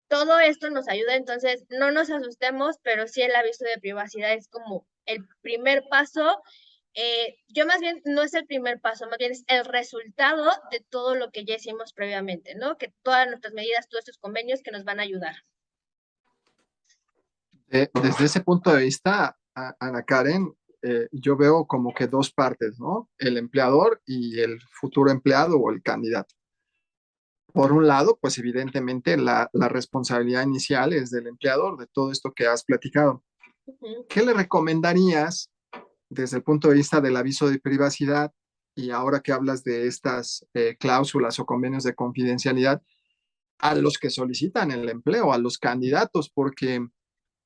todo esto nos ayuda, entonces no nos asustemos, pero sí el aviso de privacidad es como el primer paso. Yo más bien no es el primer paso, más bien es el resultado de todo lo que ya hicimos previamente, ¿no? Que todas nuestras medidas, todos estos convenios que nos van a ayudar. Desde ese punto de vista, Ana Karen, yo veo como que dos partes, ¿no? El empleador y el futuro empleado o el candidato. Por un lado, pues evidentemente la responsabilidad inicial es del empleador, de todo esto que has platicado. ¿Qué le recomendarías desde el punto de vista del aviso de privacidad y ahora que hablas de estas cláusulas o convenios de confidencialidad a los que solicitan el empleo, a los candidatos? Porque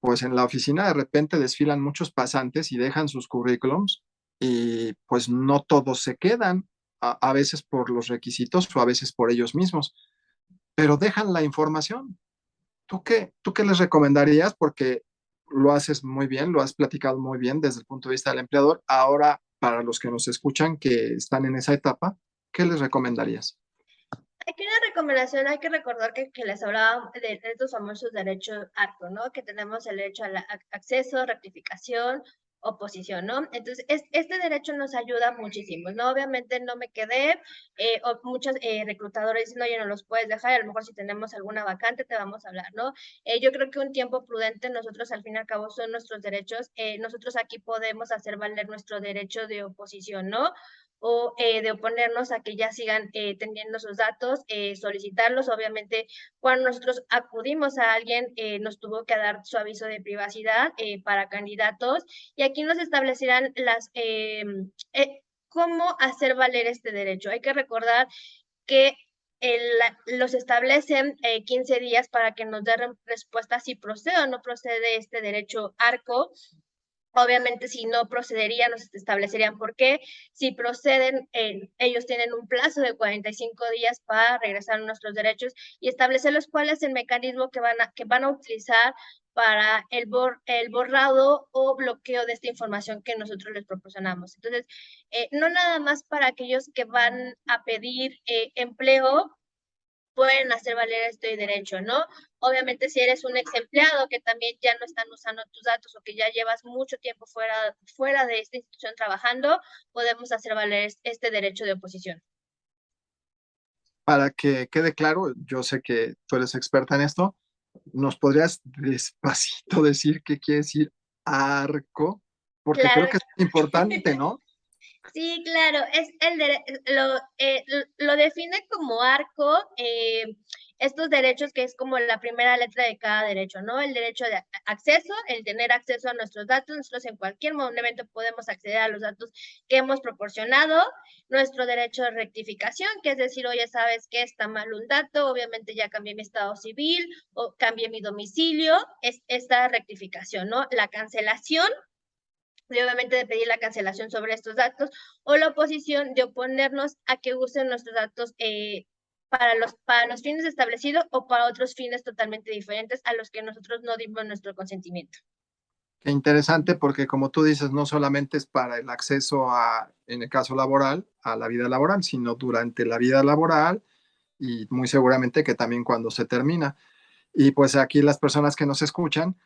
pues en la oficina de repente desfilan muchos pasantes y dejan sus currículums y pues no todos se quedan, a veces por los requisitos o a veces por ellos mismos, pero dejan la información. ¿Tú qué les recomendarías? Porque lo haces muy bien, lo has platicado muy bien desde el punto de vista del empleador. Ahora, para los que nos escuchan que están en esa etapa, ¿qué les recomendarías? Aquí una recomendación, hay que recordar que les hablaba de estos famosos derechos ARCO, ¿no? Que tenemos el derecho al acceso, rectificación, oposición, ¿no? Entonces, este derecho nos ayuda muchísimo, ¿no? Obviamente no me quedé, o muchos reclutadores dicen, oye, no los puedes dejar, a lo mejor si tenemos alguna vacante te vamos a hablar, ¿no? Yo creo que un tiempo prudente, nosotros al fin y al cabo son nuestros derechos, nosotros aquí podemos hacer valer nuestro derecho de oposición, ¿no? O de oponernos a que ya sigan teniendo sus datos, solicitarlos. Obviamente, cuando nosotros acudimos a alguien, nos tuvo que dar su aviso de privacidad para candidatos y aquí nos establecerán cómo hacer valer este derecho. Hay que recordar que los establecen 15 días para que nos den respuesta si procede o no procede este derecho ARCO. Obviamente, si no procedería, nos establecerían por qué. Si proceden, ellos tienen un plazo de 45 días para regresar a nuestros derechos y establecer los cuales el mecanismo que van a utilizar para el borrado o bloqueo de esta información que nosotros les proporcionamos. Entonces, no nada más para aquellos que van a pedir empleo, pueden hacer valer este derecho, ¿no? Obviamente, si eres un ex empleado que también ya no están usando tus datos o que ya llevas mucho tiempo fuera de esta institución trabajando, podemos hacer valer este derecho de oposición. Para que quede claro, yo sé que tú eres experta en esto, ¿nos podrías despacito decir qué quiere decir arco? Porque Claro. creo que es importante, ¿no? Sí, claro, lo define como arco, estos derechos que es como la primera letra de cada derecho, ¿no? El derecho de acceso, el tener acceso a nuestros datos, nosotros en cualquier momento podemos acceder a los datos que hemos proporcionado, nuestro derecho de rectificación, que es decir, oye, sabes que está mal un dato, obviamente ya cambié mi estado civil o cambié mi domicilio, es esta rectificación, ¿no? La cancelación, y obviamente de pedir la cancelación sobre estos datos, o la oposición de oponernos a que usen nuestros datos para los fines establecidos o para otros fines totalmente diferentes a los que nosotros no dimos nuestro consentimiento. Qué interesante porque como tú dices, no solamente es para el acceso a, en el caso laboral, a la vida laboral, sino durante la vida laboral y muy seguramente que también cuando se termina. Y pues aquí las personas que nos escuchan,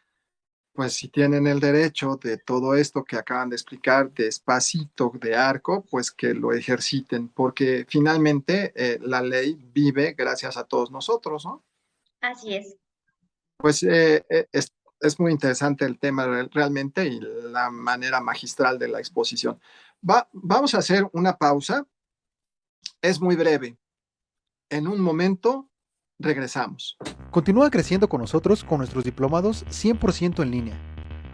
pues si tienen el derecho de todo esto que acaban de explicar, despacito, de arco, pues que lo ejerciten, porque finalmente la ley vive gracias a todos nosotros, ¿no? Así es. Pues es muy interesante el tema realmente y la manera magistral de la exposición. Vamos a hacer una pausa, es muy breve. En un momento regresamos. Continúa creciendo con nosotros con nuestros diplomados 100% en línea.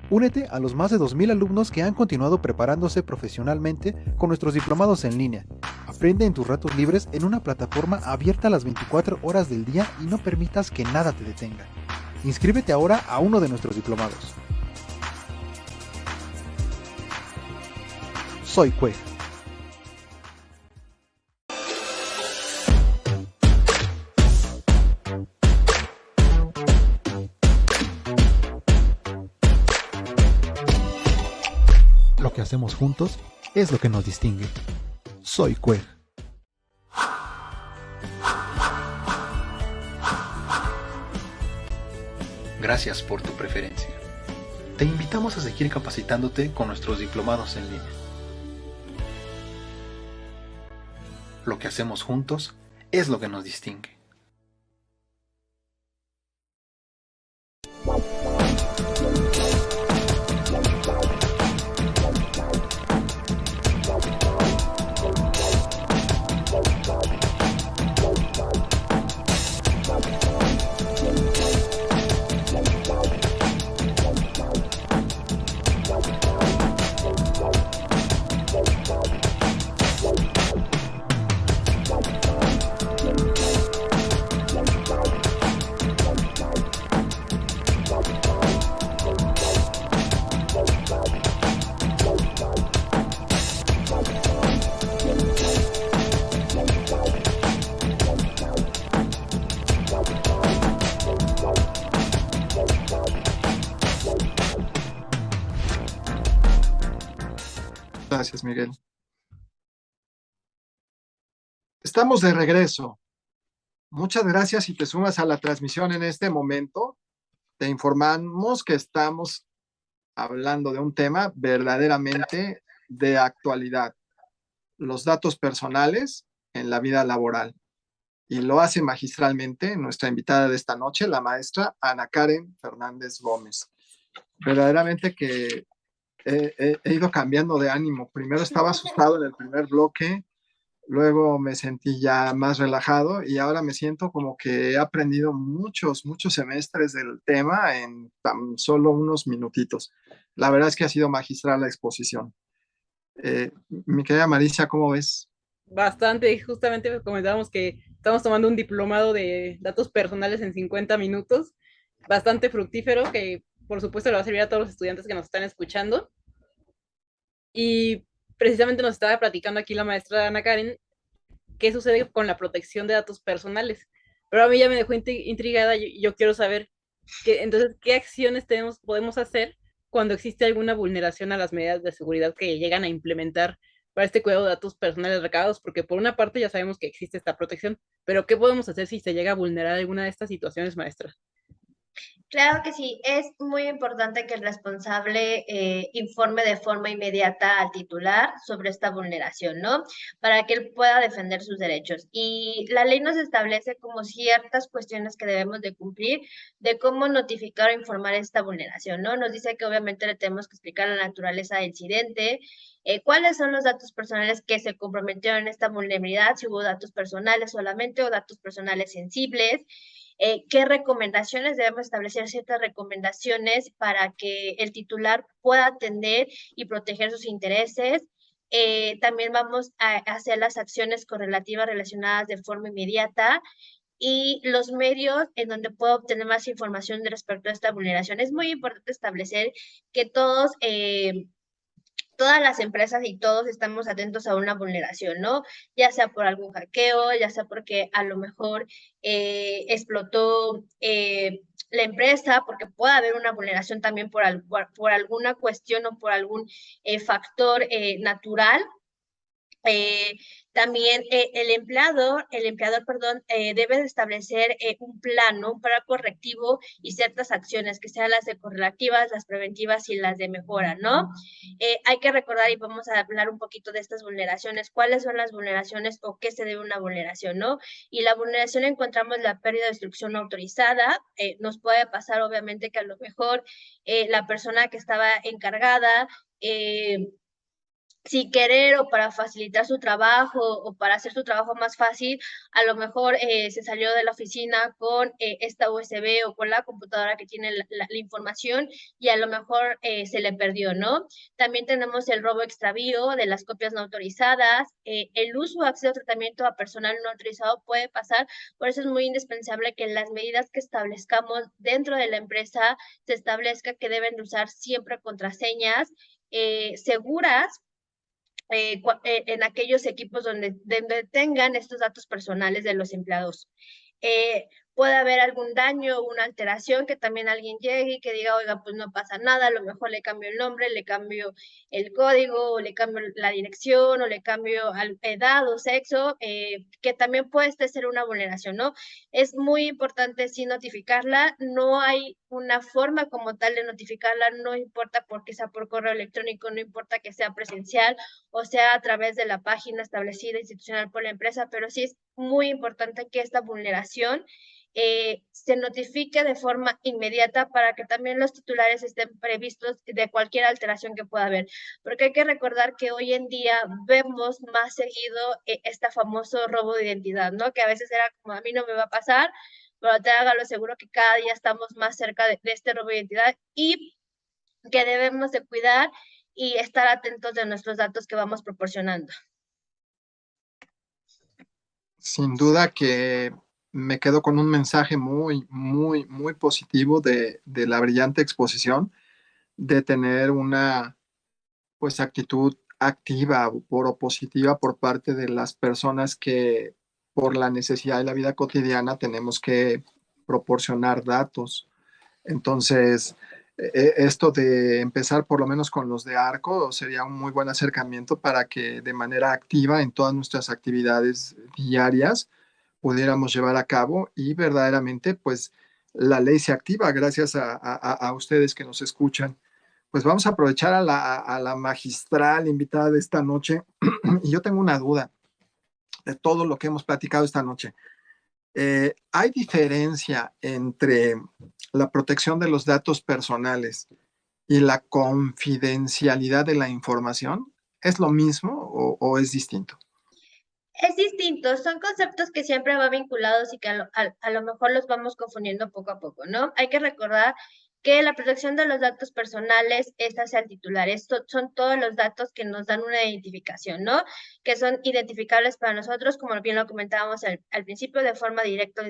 Únete a los más de 2,000 alumnos que han continuado preparándose profesionalmente con nuestros diplomados en línea. Aprende en tus ratos libres en una plataforma abierta las 24 horas del día y no permitas que nada te detenga. Inscríbete ahora a uno de nuestros diplomados. Soy Cue. Lo que hacemos juntos es lo que nos distingue. Soy Cue. Gracias por tu preferencia. Te invitamos a seguir capacitándote con nuestros diplomados en línea. Lo que hacemos juntos es lo que nos distingue. Gracias, Miguel. Estamos de regreso. Muchas gracias si te sumas a la transmisión en este momento. Te informamos que estamos hablando de un tema verdaderamente de actualidad, los datos personales en la vida laboral. Y lo hace magistralmente nuestra invitada de esta noche, la maestra Ana Karen Fernández Gómez. Verdaderamente que he ido cambiando de ánimo. Primero estaba asustado en el primer bloque, luego me sentí ya más relajado y ahora me siento como que he aprendido muchos semestres del tema en tan solo unos minutitos. La verdad es que ha sido magistral la exposición. Mi querida Maricia, ¿cómo ves? Bastante, justamente comentábamos que estamos tomando un diplomado de datos personales en 50 minutos, bastante fructífero, que por supuesto le va a servir a todos los estudiantes que nos están escuchando. Y precisamente nos estaba platicando aquí la maestra Ana Karen qué sucede con la protección de datos personales. Pero a mí ya me dejó intrigada y yo quiero saber entonces qué acciones podemos hacer cuando existe alguna vulneración a las medidas de seguridad que llegan a implementar para este cuidado de datos personales recabados? Porque por una parte ya sabemos que existe esta protección, pero ¿qué podemos hacer si se llega a vulnerar alguna de estas situaciones, maestra? Claro que sí, es muy importante que el responsable informe de forma inmediata al titular sobre esta vulneración, ¿no? Para que él pueda defender sus derechos. Y la ley nos establece como ciertas cuestiones que debemos de cumplir de cómo notificar o informar esta vulneración, ¿no? Nos dice que obviamente le tenemos que explicar la naturaleza del incidente, cuáles son los datos personales que se comprometieron en esta vulnerabilidad, si hubo datos personales solamente o datos personales sensibles, qué recomendaciones, debemos establecer ciertas recomendaciones para que el titular pueda atender y proteger sus intereses. También vamos a hacer las acciones correlativas relacionadas de forma inmediata y los medios en donde puedo obtener más información respecto a esta vulneración. Es muy importante establecer que todas las empresas y todos estamos atentos a una vulneración, ¿no? Ya sea por algún hackeo, ya sea porque a lo mejor explotó la empresa, porque puede haber una vulneración también por alguna cuestión o por algún factor natural. También el empleador, perdón, debe de establecer un plano, un plan correctivo y ciertas acciones, que sean las de correlativas, las preventivas y las de mejora, ¿no? Hay que recordar y vamos a hablar un poquito de estas vulneraciones, cuáles son las vulneraciones o qué se debe a una vulneración, ¿no? Y la vulneración encontramos la pérdida de instrucción autorizada, nos puede pasar obviamente que a lo mejor la persona que estaba encargada sin querer o para facilitar su trabajo o para hacer su trabajo más fácil, a lo mejor se salió de la oficina con esta USB o con la computadora que tiene la información y a lo mejor se le perdió, ¿no? También tenemos el robo extravío de las copias no autorizadas, el uso o acceso a tratamiento a personal no autorizado puede pasar, por eso es muy indispensable que las medidas que establezcamos dentro de la empresa se establezca que deben de usar siempre contraseñas seguras en aquellos equipos donde tengan estos datos personales de los empleados. Puede haber algún daño o una alteración que también alguien llegue y que diga, oiga, pues no pasa nada, a lo mejor le cambio el nombre, le cambio el código, o le cambio la dirección, o le cambio edad o sexo, que también puede ser una vulneración, ¿no? Es muy importante sí notificarla, no hay una forma como tal de notificarla, no importa porque sea por correo electrónico, no importa que sea presencial, o sea a través de la página establecida institucional por la empresa, pero sí es muy importante que esta vulneración se notifique de forma inmediata para que también los titulares estén previstos de cualquier alteración que pueda haber, porque hay que recordar que hoy en día vemos más seguido este famoso robo de identidad, ¿no? Que a veces era como, a mí no me va a pasar, pero te hágalo seguro que cada día estamos más cerca de este robo de identidad y que debemos de cuidar y estar atentos de nuestros datos que vamos proporcionando. Sin duda que me quedo con un mensaje muy, muy, muy positivo de la brillante exposición, de tener una pues actitud activa o positiva por parte de las personas que por la necesidad de la vida cotidiana tenemos que proporcionar datos. Entonces, esto de empezar por lo menos con los de Arco sería un muy buen acercamiento para que de manera activa en todas nuestras actividades diarias pudiéramos llevar a cabo y verdaderamente pues la ley se activa gracias a ustedes que nos escuchan. Pues vamos a aprovechar a la magistral invitada de esta noche y yo tengo una duda de todo lo que hemos platicado esta noche. ¿Hay diferencia entre la protección de los datos personales y la confidencialidad de la información? ¿Es lo mismo o es distinto? Es distinto, son conceptos que siempre van vinculados y que a lo mejor los vamos confundiendo poco a poco, ¿no? Hay que recordar que la protección de los datos personales es hacia el titular. Estos son todos los datos que nos dan una identificación, ¿no? Que son identificables para nosotros, como bien lo comentábamos al principio, de forma directa o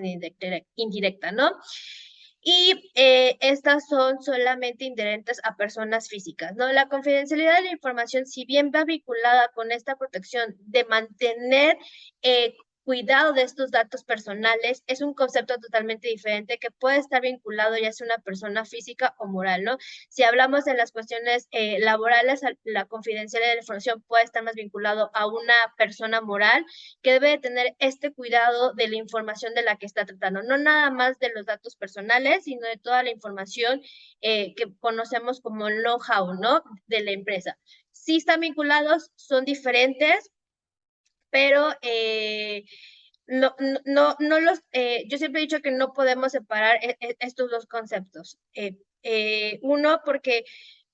indirecta, ¿no? Y estas son solamente inherentes a personas físicas, ¿no? La confidencialidad de la información, si bien va vinculada con esta protección de mantener cuidado de estos datos personales es un concepto totalmente diferente que puede estar vinculado ya sea una persona física o moral, ¿no? Si hablamos de las cuestiones laborales, la confidencialidad de la información puede estar más vinculado a una persona moral que debe de tener este cuidado de la información de la que está tratando, no nada más de los datos personales, sino de toda la información que conocemos como el know-how, ¿no? De la empresa. Sí están vinculados, son diferentes, pero yo siempre he dicho que no podemos separar estos dos conceptos. Uno, porque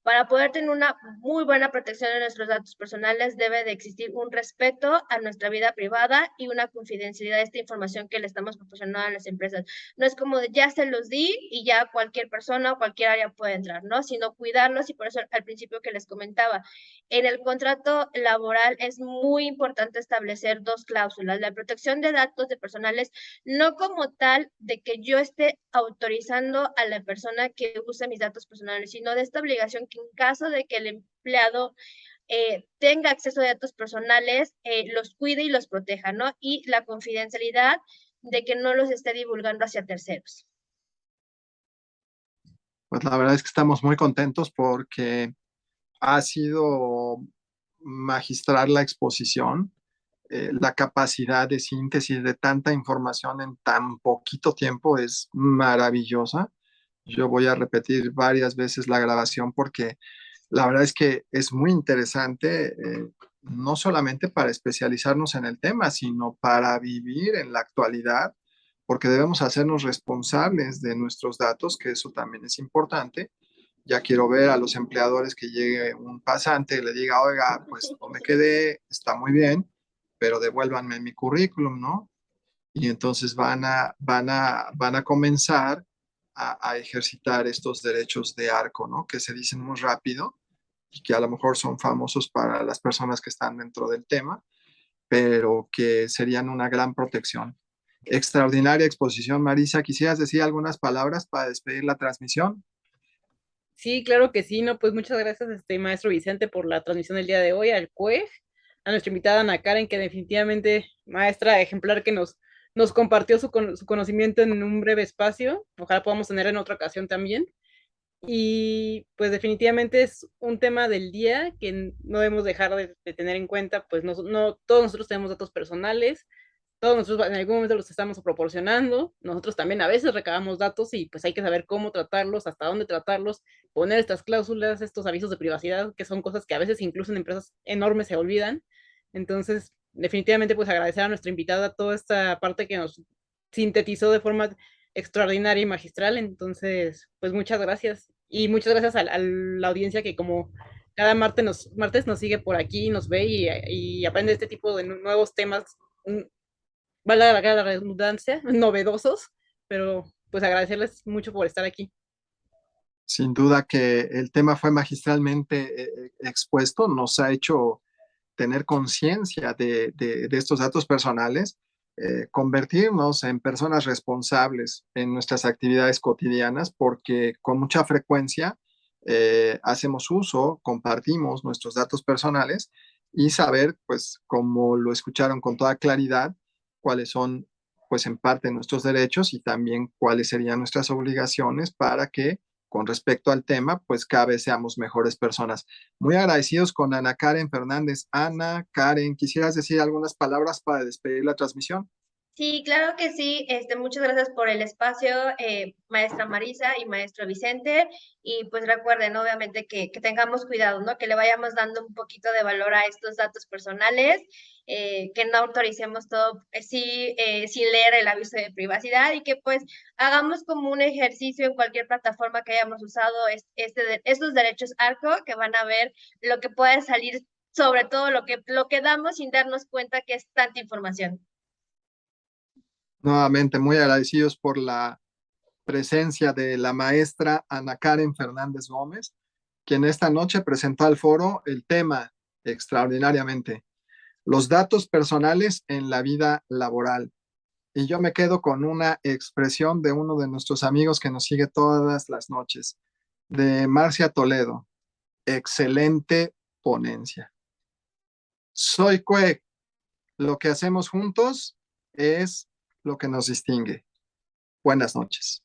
para poder tener una muy buena protección de nuestros datos personales debe de existir un respeto a nuestra vida privada y una confidencialidad de esta información que le estamos proporcionando a las empresas. No es como de ya se los di y ya cualquier persona o cualquier área puede entrar, ¿no? Sino cuidarlos, y por eso al principio que les comentaba, en el contrato laboral es muy importante establecer dos cláusulas: la protección de datos de personales, no como tal de que yo esté autorizando a la persona que use mis datos personales, sino de esta obligación que en caso de que el empleado tenga acceso a datos personales, los cuide y los proteja, ¿no? Y la confidencialidad de que no los esté divulgando hacia terceros. Pues la verdad es que estamos muy contentos porque ha sido magistral la exposición, la capacidad de síntesis de tanta información en tan poquito tiempo es maravillosa. Yo voy a repetir varias veces la grabación porque la verdad es que es muy interesante, no solamente para especializarnos en el tema, sino para vivir en la actualidad, porque debemos hacernos responsables de nuestros datos, que eso también es importante. Ya quiero ver a los empleadores que llegue un pasante y le diga, oiga, pues no me quedé, está muy bien, pero devuélvanme mi currículum, ¿no? Y entonces van a comenzar a ejercitar estos derechos de arco, ¿no? Que se dicen muy rápido y que a lo mejor son famosos para las personas que están dentro del tema, pero que serían una gran protección. Extraordinaria exposición, Marisa. ¿Quisieras decir algunas palabras para despedir la transmisión? Sí, claro que sí, no, pues muchas gracias, maestro Vicente, por la transmisión del día de hoy, al CUEF, a nuestra invitada Ana Karen, que definitivamente, maestra ejemplar, que nos compartió su conocimiento en un breve espacio. Ojalá podamos tener en otra ocasión también. Y pues definitivamente es un tema del día que no debemos dejar de tener en cuenta, pues no todos nosotros tenemos datos personales, todos nosotros en algún momento los estamos proporcionando, nosotros también a veces recabamos datos y pues hay que saber cómo tratarlos, hasta dónde tratarlos, poner estas cláusulas, estos avisos de privacidad, que son cosas que a veces incluso en empresas enormes se olvidan. Entonces, definitivamente pues agradecer a nuestra invitada toda esta parte que nos sintetizó de forma extraordinaria y magistral. Entonces, pues muchas gracias. Y muchas gracias a la audiencia que como cada martes nos sigue por aquí, nos ve y aprende este tipo de nuevos temas, vale la redundancia, novedosos, pero pues agradecerles mucho por estar aquí. Sin duda que el tema fue magistralmente expuesto, nos ha hecho tener conciencia de estos datos personales, convertirnos en personas responsables en nuestras actividades cotidianas, porque con mucha frecuencia hacemos uso, compartimos nuestros datos personales y saber, pues, como lo escucharon con toda claridad, cuáles son, pues, en parte nuestros derechos y también cuáles serían nuestras obligaciones para que con respecto al tema, pues cada vez seamos mejores personas. Muy agradecidos con Ana Karen Fernández. Ana Karen, ¿quisieras decir algunas palabras para despedir la transmisión? Sí, claro que sí. Muchas gracias por el espacio, maestra Marisa y maestro Vicente. Y pues recuerden, obviamente, que tengamos cuidado, ¿no? Que le vayamos dando un poquito de valor a estos datos personales, que no autoricemos todo sin leer el aviso de privacidad, y que pues hagamos como un ejercicio en cualquier plataforma que hayamos usado estos derechos ARCO, que van a ver lo que puede salir, sobre todo lo que damos sin darnos cuenta que es tanta información. Nuevamente, muy agradecidos por la presencia de la maestra Ana Karen Fernández Gómez, quien esta noche presentó al foro el tema extraordinariamente, los datos personales en la vida laboral. Y yo me quedo con una expresión de uno de nuestros amigos que nos sigue todas las noches, de Marcia Toledo. Excelente ponencia. Soy Cue. Lo que hacemos juntos es lo que nos distingue. Buenas noches.